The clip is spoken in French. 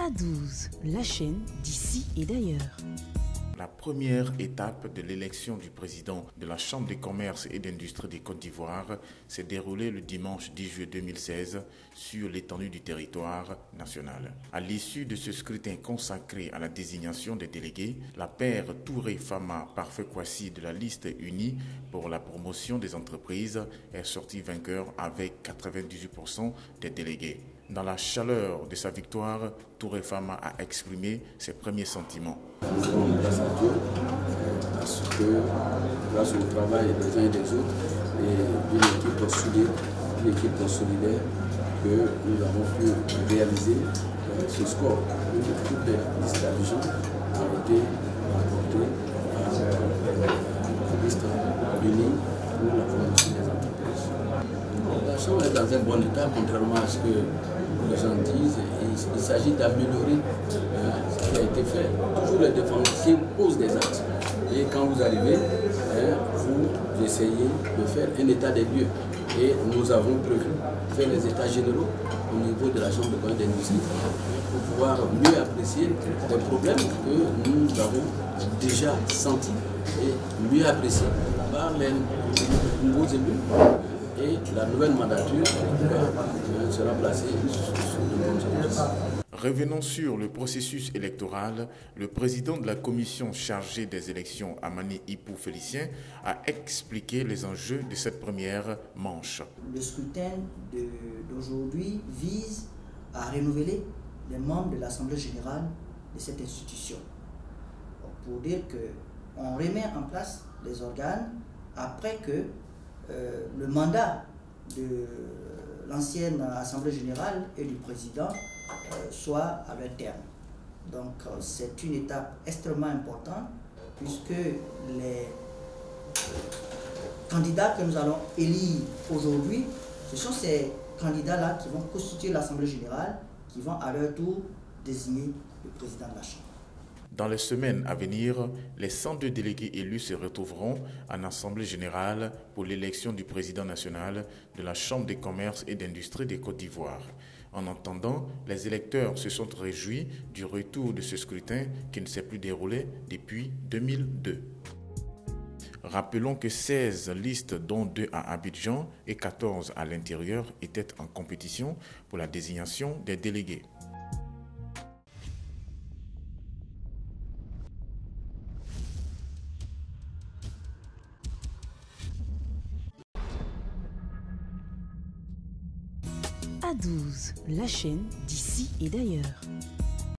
A12, la chaîne d'ici et d'ailleurs. La première étape de l'élection du président de la Chambre de commerce et d'industrie de Côte d'Ivoire s'est déroulée le dimanche 10 juillet 2016 sur l'étendue du territoire national. À l'issue de ce scrutin consacré à la désignation des délégués, la paire Touré Fama Parfait Kwasi de la liste unie pour la promotion des entreprises est sortie vainqueur avec 98% des délégués. Dans la chaleur de sa victoire, Touré Fama a exprimé ses premiers sentiments. Nous rendons grâce à Dieu parce que grâce au travail des uns et des autres et d'une équipe soudée, une équipe consolidaire, que nous avons pu réaliser ce score. Toutes les listes d'agents ont été rapportées à la liste unie pour la promotion des entreprises. La Chambre est dans un bon état, contrairement à ce que les gens disent. Il s'agit d'améliorer ce qui a été fait. Toujours les défensifs posent des actes. Et quand vous arrivez, vous essayez de faire un état des lieux. Et nous avons prévu faire les états généraux au niveau de la Chambre de commerce et d'industrie pour pouvoir mieux apprécier les problèmes que nous avons déjà sentis et mieux appréciés par les nouveaux élus. Et la nouvelle mandature sera placée sous de bonnes auspices. Revenons sur le processus électoral. Le président de la commission chargée des élections, Amani Ipou Félicien, a expliqué les enjeux de cette première manche. Le scrutin d'aujourd'hui vise à renouveler les membres de l'Assemblée générale de cette institution. Pour dire qu'on remet en place les organes après que le mandat de l'ancienne Assemblée générale et du président soit à leur terme. Donc c'est une étape extrêmement importante puisque les candidats que nous allons élire aujourd'hui, ce sont ces candidats-là qui vont constituer l'Assemblée générale, qui vont à leur tour désigner le président de la Chambre. Dans les semaines à venir, les 102 délégués élus se retrouveront en Assemblée générale pour l'élection du président national de la Chambre de commerce et d'industrie de Côte d'Ivoire. En attendant, les électeurs se sont réjouis du retour de ce scrutin qui ne s'est plus déroulé depuis 2002. Rappelons que 16 listes, dont 2 à Abidjan et 14 à l'intérieur, étaient en compétition pour la désignation des délégués. A12, la chaîne d'ici et d'ailleurs.